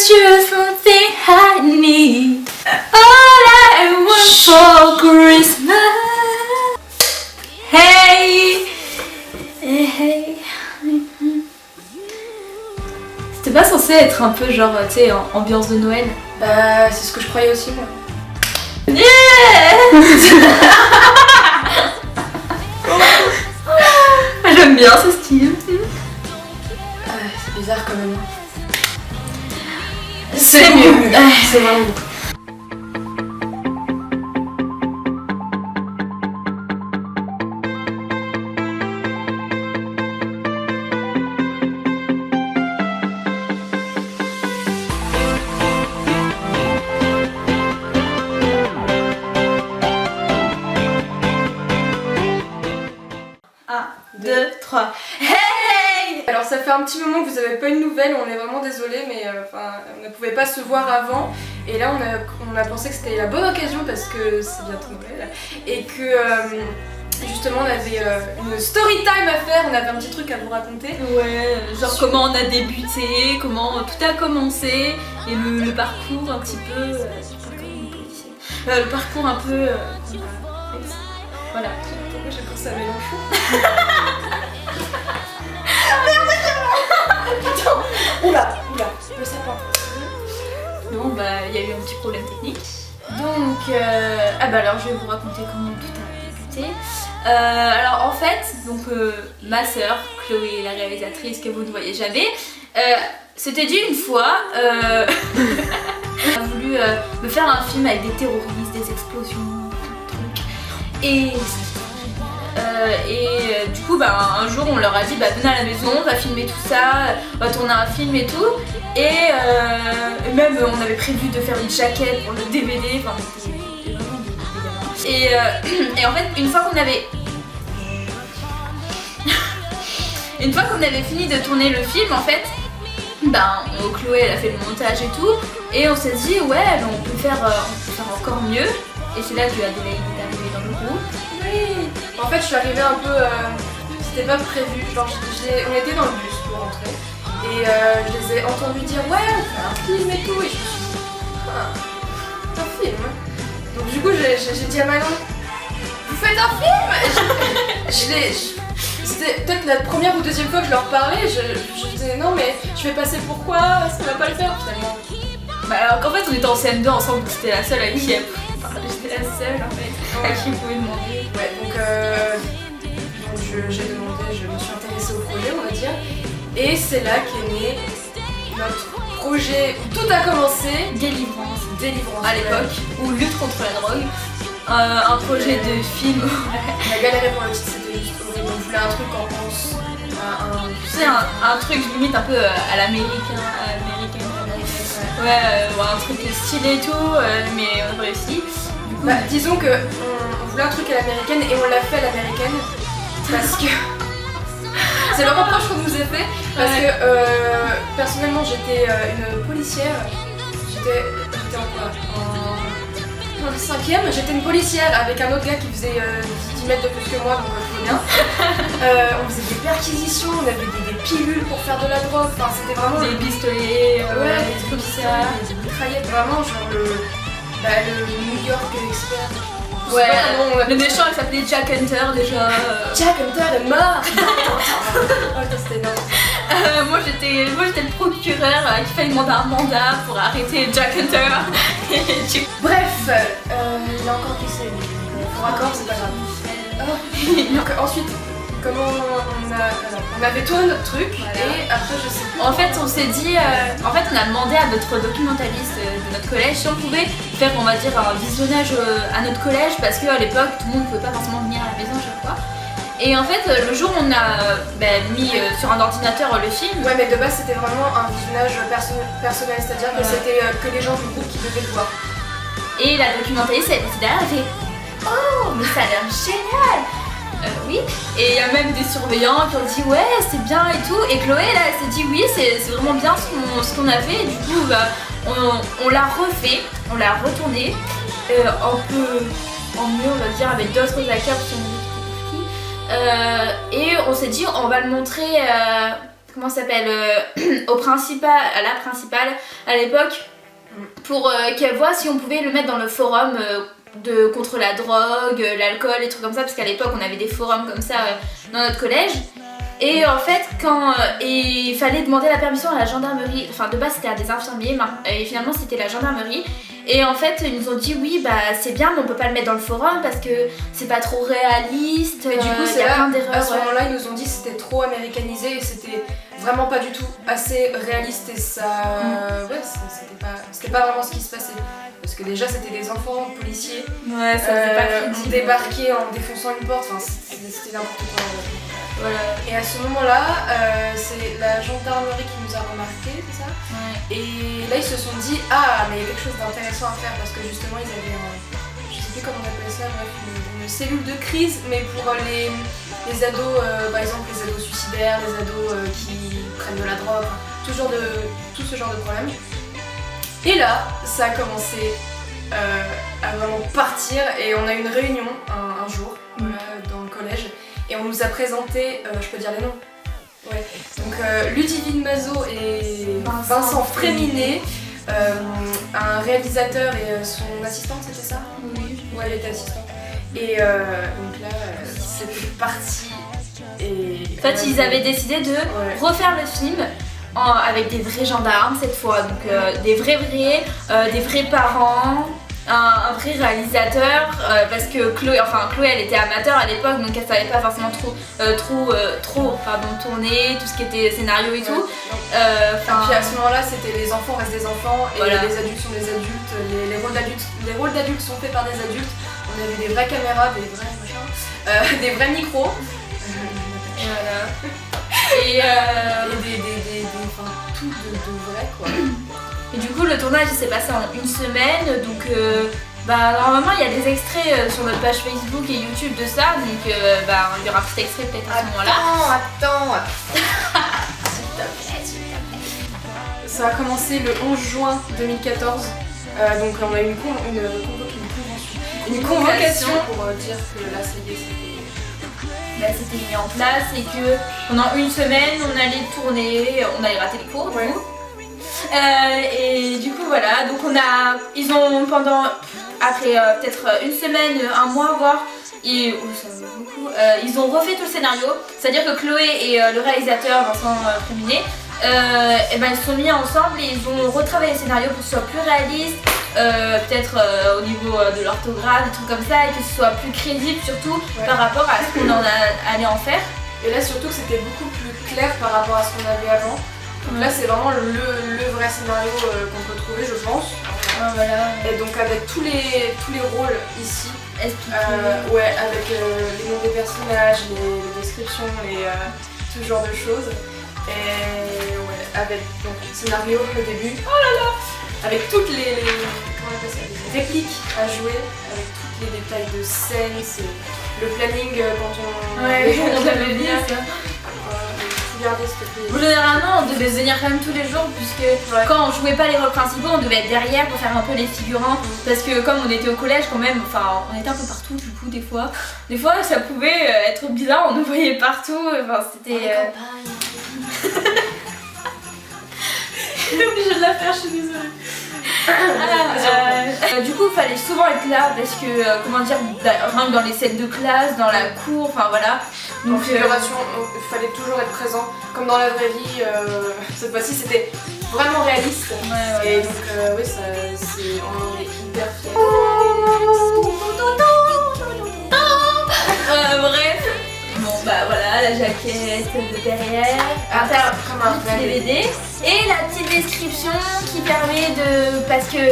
just one thing I need. All I want for Christmas. Hey, hey, hey. C'était pas censé être un peu genre, tu sais, ambiance de Noël? Bah, c'est ce que je croyais aussi, moi. Yeah. J'aime bien ce style. C'est bizarre quand même. C'est mieux. C'est vraiment beau. Hey! Alors ça fait un petit moment que vous n'avez pas une nouvelle, on est vraiment désolé, mais on ne pouvait pas se voir avant. Et là on a pensé que c'était la bonne occasion parce que c'est bientôt Noël. Et que justement on avait une story time à faire, on avait un petit truc à vous raconter. Ouais, genre comment on a débuté, comment tout a commencé, et le parcours un petit peu... je sais pas comment on peut dire. Le parcours un peu... voilà. Pourquoi j'ai pensé à Mélenchon? Putain. Oula, le sapin. Non, bah il y a eu un petit problème technique. Donc, ah bah alors je vais vous raconter comment tout a débuté. Alors en fait, donc ma sœur, Chloé, la réalisatrice que vous ne voyez jamais, s'était dit une fois, elle a voulu me faire un film avec des terroristes, des explosions, trucs. Et du coup bah, un jour on leur a dit bah venez à la maison, on va filmer tout ça, on va tourner un film et tout. Et même on avait prévu de faire une jaquette pour le DVD, enfin c'était vraiment des gamins. Et en fait une fois qu'on avait fini de tourner le film en fait, ben Chloé elle a fait le montage et tout, et on s'est dit ouais ben, on peut faire encore mieux. Et c'est là que Adélaïde est arrivée dans le groupe. Oui. En fait je suis arrivée un peu, c'était pas prévu, genre on était dans le bus pour rentrer. Et je les ai entendus dire ouais on fait un film et tout, et je me suis dit un film. Donc du coup j'ai dit à Manon vous faites un film. C'était peut-être la première ou deuxième fois que je leur parlais, je disais non mais je vais passer pourquoi, ça va pas le faire finalement. Bah alors qu'en fait on était en CM2 ensemble, donc c'était la seule à qui j'étais la seule en fait à qui pouvait demander. Ouais donc j'ai demandé, je me suis intéressée au projet on va dire. Et c'est là qu'est né notre projet où tout a commencé. Délivrance à l'époque, ou lutte contre la drogue. Un projet de film. On a galéré pour le titre, c'était juste horrible. On voulait un truc en pense. C'est un truc limite un peu à l'américain. Ouais, un truc stylé et tout, mais on réussit. Bah, disons que on voulait un truc à l'américaine et on l'a fait à l'américaine parce que c'est le reproche qu'on nous a fait parce que personnellement j'étais une policière, j'étais en quoi? En 5ème, j'étais une policière avec un autre gars qui faisait 10 mètres de plus que moi, donc je bien. On faisait des perquisitions, on avait des pilules pour faire de la drogue, enfin c'était vraiment... Des pistolets, des trucs ça, des mitraillettes, vraiment genre le New York expert. Ouais, le méchant il s'appelait Jack Hunter déjà. Jack Hunter est mort. Oh c'était énorme. Moi j'étais le procureur qui fallait demander un mandat pour arrêter Jack Hunter. Bref, il a encore pissé. Pour accord, c'est pas grave. Donc ensuite, comment on avait tourné notre truc et après je sais plus. En fait on s'est dit, on a demandé à notre documentaliste de notre collège si on pouvait faire on va dire un visionnage à notre collège parce qu'à l'époque tout le monde ne pouvait pas forcément venir à la maison chaque fois. Et en fait le jour où on a mis sur un ordinateur le film. Ouais mais de base c'était vraiment un visionnage personnel, c'est-à-dire que c'était que les gens du groupe qui devaient le voir. Et la documentaliste elle était derrière, elle fait oh mais ça a l'air génial. Oui, et il y a même des surveillants qui ont dit ouais c'est bien et tout, et Chloé là elle s'est dit oui c'est vraiment bien ce qu'on a fait, et du coup bah, on l'a refait, on l'a retourné un peu en mieux on va dire avec d'autres acteurs qui sont et on s'est dit on va le montrer comment ça s'appelle à la principale à l'époque pour qu'elle voit si on pouvait le mettre dans le forum contre la drogue, l'alcool, et trucs comme ça, parce qu'à l'époque on avait des forums comme ça dans notre collège. Et en fait, quand il fallait demander la permission à la gendarmerie, enfin de base c'était à des infirmiers, et finalement c'était la gendarmerie. Et en fait, ils nous ont dit oui, bah c'est bien, mais on peut pas le mettre dans le forum parce que c'est pas trop réaliste. Et du coup, c'est là, plein d'erreurs. À ce moment-là, ils nous ont dit que c'était trop américanisé et c'était vraiment pas du tout assez réaliste et ça. Ouais, c'était pas vraiment ce qui se passait. Parce que déjà, c'était des enfants policiers. Ouais, ça faisait pas crédible. On débarquait en défonçant une porte, enfin c'était n'importe quoi. Voilà. Et à ce moment-là, c'est la gendarmerie qui nous a remarqué, c'est ça? Ouais. Et là, ils se sont dit, ah, mais il y a quelque chose d'intéressant à faire parce que justement, ils avaient, je sais plus comment on appelle ça, bref, une cellule de crise, mais pour les ados, par exemple, les ados suicidaires, les ados qui prennent de la drogue, tout ce genre de problème. Et là, ça a commencé à vraiment partir et on a eu une réunion un jour dans le collège. Et on nous a présenté, je peux dire les noms? Ouais. Donc Ludivine Mazot et Vincent Fréminet, un réalisateur et son assistante, c'était ça? Oui. Ouais, elle était assistante. Et donc là, c'était parti. Et en fait, ils avaient décidé de refaire le film avec des vrais gendarmes cette fois, donc des vrais parents. Un vrai réalisateur parce que Chloé elle était amateur à l'époque, donc elle savait pas forcément trop tourner tout ce qui était scénario et tout. Et puis à ce moment-là, c'était les enfants restent des enfants et les adultes sont des adultes. Les rôles d'adultes sont faits par des adultes. On avait des vraies caméras, des vrais machins, des vrais micros. Et voilà. Tout de vrai quoi. Et du coup, le tournage s'est passé en une semaine, donc normalement il y a des extraits sur notre page Facebook et YouTube de ça, donc il y aura un petit extrait peut-être à ce moment-là. Attends. Ça a commencé le 11 juin 2014, donc on a eu une convocation pour dire que là ça y est, c'était mis en place et que pendant une semaine on allait tourner, on allait rater les cours du coup. Et du coup voilà, donc ils ont après peut-être une semaine, un mois voire, ça va beaucoup, ils ont refait tout le scénario, c'est-à-dire que Chloé et le réalisateur Vincent Fréminet, ils se sont mis ensemble et ils ont retravaillé le scénario pour que ce soit plus réaliste, peut-être au niveau de l'orthographe, des trucs comme ça, et que ce soit plus crédible surtout par rapport à ce qu'on allait en faire. Et là surtout que c'était beaucoup plus clair par rapport à ce qu'on avait avant. Donc là c'est vraiment le vrai scénario qu'on peut trouver je pense. Voilà. Et donc avec tous les rôles ici, avec les noms des personnages, les descriptions et tout ce genre de choses. Et avec donc le scénario au début, avec toutes les répliques à jouer, avec tous les détails de scène, c'est le planning quand on avait dit ça. Généralement on devait venir quand même tous les jours puisque quand on jouait pas les rôles principaux on devait être derrière pour faire un peu les figurants parce que comme on était au collège quand même, on était un peu partout du coup des fois ça pouvait être bizarre, on nous voyait partout, c'était... J'ai obligée de la faire, je suis désolée. Du coup il fallait souvent être là parce que même dans les scènes de classe, dans la cour, voilà. Donc figuration, il fallait toujours être présent, comme dans la vraie vie. Cette fois-ci c'était vraiment réaliste. Et donc on est hyper fiers. Bref. Voilà, la jaquette de derrière, comme un vrai DVD. Et la petite description qui permet de... Parce que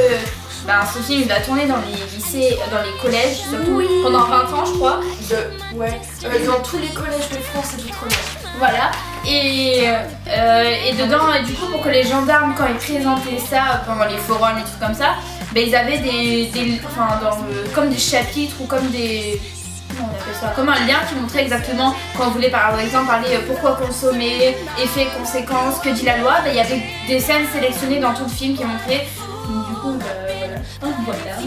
ce film il va tourner dans les lycées, dans les collèges, surtout pendant 20 ans je crois. Dans tous les collèges de France et d'outre-mer. Voilà. Et dedans, du coup pour que les gendarmes quand ils présentaient ça pendant les forums et trucs comme ça, ils avaient comme des chapitres ou comme des... Comment on appelle ça, comme un lien qui montrait exactement quand on voulait par exemple parler pourquoi consommer, effets, conséquences, que dit la loi, il y avait des scènes sélectionnées dans tout le film qui montraient. Donc, du coup voilà.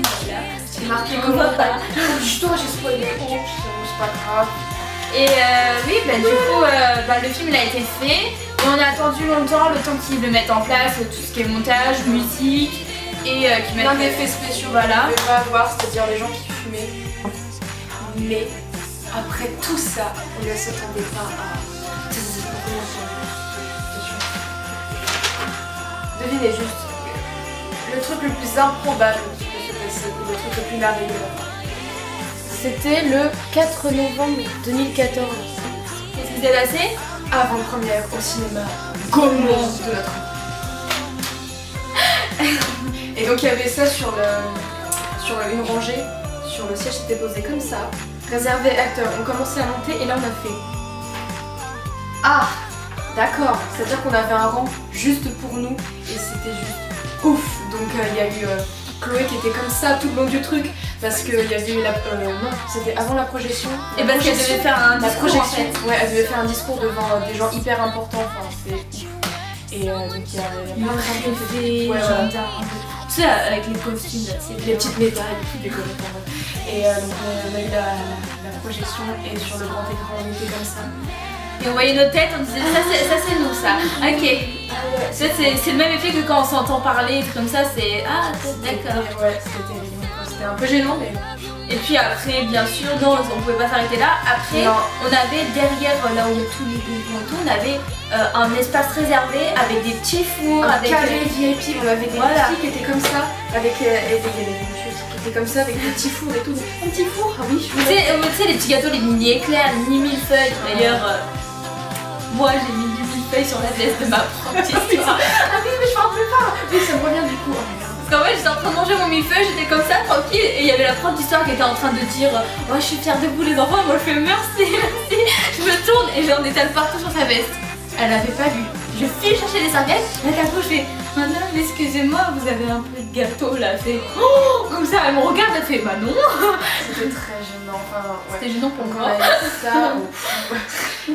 C'est marqué comment pas. Putain j'ai spoilé, c'est pas grave. Et du coup le film il a été fait Et on a attendu longtemps, le temps qu'ils le mettent en place, tout ce qui est montage, musique et qu'ils mettent plein d'effets spéciaux. Voilà. On ne pas avoir, c'est-à-dire les gens qui fumaient. Mais après tout ça, on ne s'attendait pas à. Devinez juste le truc le plus improbable qui peut se passer, le truc le plus merveilleux. C'était le 4 novembre 2014. Qu'est-ce qui s'est passé? Avant-première au cinéma Gaumont de notre Et donc il y avait ça sur une rangée, sur le siège, c'était posé comme ça, réservé acteurs. On commençait à monter et là on a fait ah, d'accord, c'est-à-dire qu'on avait un rang juste pour nous et c'était juste ouf. Donc il y a eu Chloé qui était comme ça tout le long du truc parce qu'il y avait eu la... non, c'était avant la projection. Et parce qu'elle devait faire un discours projection, en fait. Ouais, elle devait faire un discours devant des gens hyper importants, enfin c'était ouf. Et donc il y avait plein de gens qui étaient... Ouais, voilà. Tu sais, avec les costumes, c'est les petites médailles et tout décorées. Et donc on a eu la projection et sur le grand écran on était comme ça. Et on voyait nos têtes, on disait ça c'est nous ça. Ok. Ça c'est le même effet que quand on s'entend parler, comme ça c'est ah d'accord. Ouais, c'était un peu gênant mais... Et puis après bien sûr, non on pouvait pas s'arrêter là. Après non. On avait derrière là où il y a tous les bons et tout, on avait un espace réservé avec des petits fours, un avec carré VIP, on avait des voilà. filles qui étaient comme ça, avec et des monsieur qui étaient comme ça avec des petits fours et tout. Un petit four, ah oui, tu sais les petits gâteaux, les mini éclairs, les mini millefeuilles. D'ailleurs, moi j'ai mis du millefeuille sur la veste de ma propre histoire. Ah oui, mais je m'en rappelle pas. Oui, ça me revient du coup. Parce qu'en fait j'étais en train de manger mon millefeuille, j'étais comme ça tranquille et il y avait la prof d'histoire qui était en train de dire oh je suis fière de vous les enfants, moi je fais merci, merci. Je me tourne et j'en étale partout sur sa veste. Elle avait pas vu. Je file chercher des serviettes, là d'un coup je fais madame excusez-moi vous avez un peu de gâteau là, elle fait oh comme ça elle me regarde, elle fait bah non. C'était très gênant, enfin ouais. C'était gênant pour moi. Ça,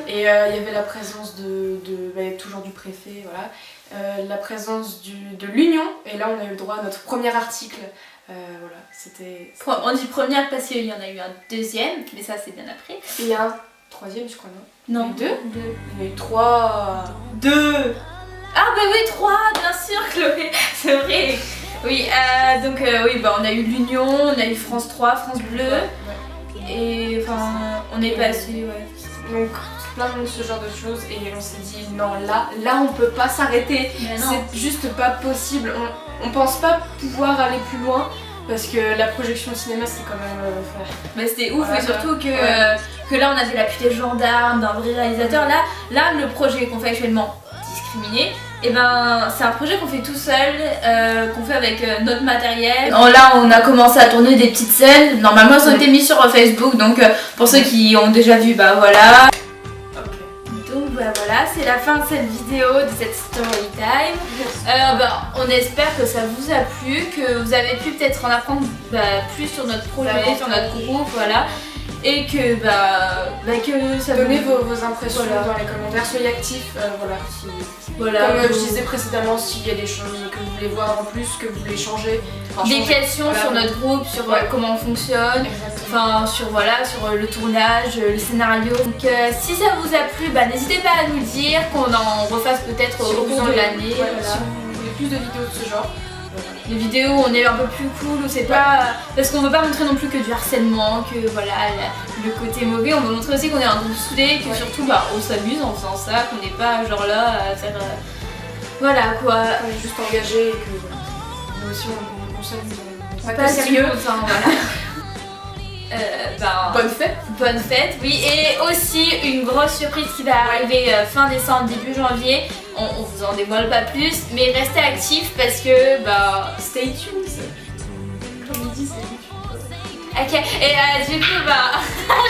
et il y avait la présence toujours du préfet, voilà. La présence de l'Union et là on a eu le droit à notre premier article. Voilà, c'était... On dit première parce qu'il y en a eu un deuxième, mais ça c'est bien après. Il y a un troisième je crois, non? Non, deux. Il y a eu trois... Deux. Ah bah oui, trois, bien sûr Chloé, c'est vrai. Oui, donc oui, bah, on a eu l'Union, on a eu France 3, France Bleu. Ouais. Et enfin, on est passé, ouais. Donc plein de ce genre de choses et on s'est dit non là on peut pas s'arrêter, c'est juste pas possible, on pense pas pouvoir aller plus loin parce que la projection au cinéma c'est quand même... Mais c'était ouf voilà, et surtout que là on avait l'appui des gendarmes, d'un vrai réalisateur, là le projet qu'on fait actuellement, Discriminé, et ben c'est un projet qu'on fait tout seul, qu'on fait avec notre matériel. Là on a commencé à tourner des petites scènes, normalement elles ont été mises sur Facebook donc pour ceux qui ont déjà vu bah voilà. Donc bah voilà, c'est la fin de cette vidéo, de cette story time. On espère que ça vous a plu, que vous avez pu peut-être en apprendre plus sur notre projet, sur notre groupe, voilà. Et que que ça donnez vos impressions dans les commentaires, soyez actifs, voilà. Comme je disais précédemment, s'il y a des choses que vous voulez voir en plus, que vous voulez changer. Des questions sur notre groupe, sur comment on fonctionne, enfin sur le tournage, le scénario. Donc si ça vous a plu, n'hésitez pas à nous le dire, qu'on en refasse peut-être au cours de l'année. Si vous voulez plus de vidéos de ce genre. Des vidéos où on est un peu plus cool, où c'est pas... Parce qu'on veut pas montrer non plus que du harcèlement, que le côté mauvais, on veut montrer aussi qu'on est un groupe soudé, que surtout on s'amuse en faisant ça, qu'on n'est pas genre là à faire... Voilà quoi. On est juste engagé et que nous aussi on s'amuse. Pas sérieux, enfin voilà. Bonne fête, oui, et aussi une grosse surprise qui va arriver fin décembre, début janvier. On vous en dévoile pas plus, mais restez actifs parce que stay tuned. Comme il dit, stay tuned. Ok, et du coup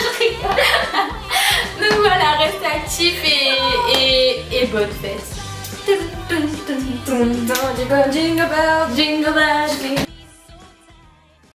je rigole. Donc voilà, restez actifs et bonne fête. Jingle bell, jingle bell, jingle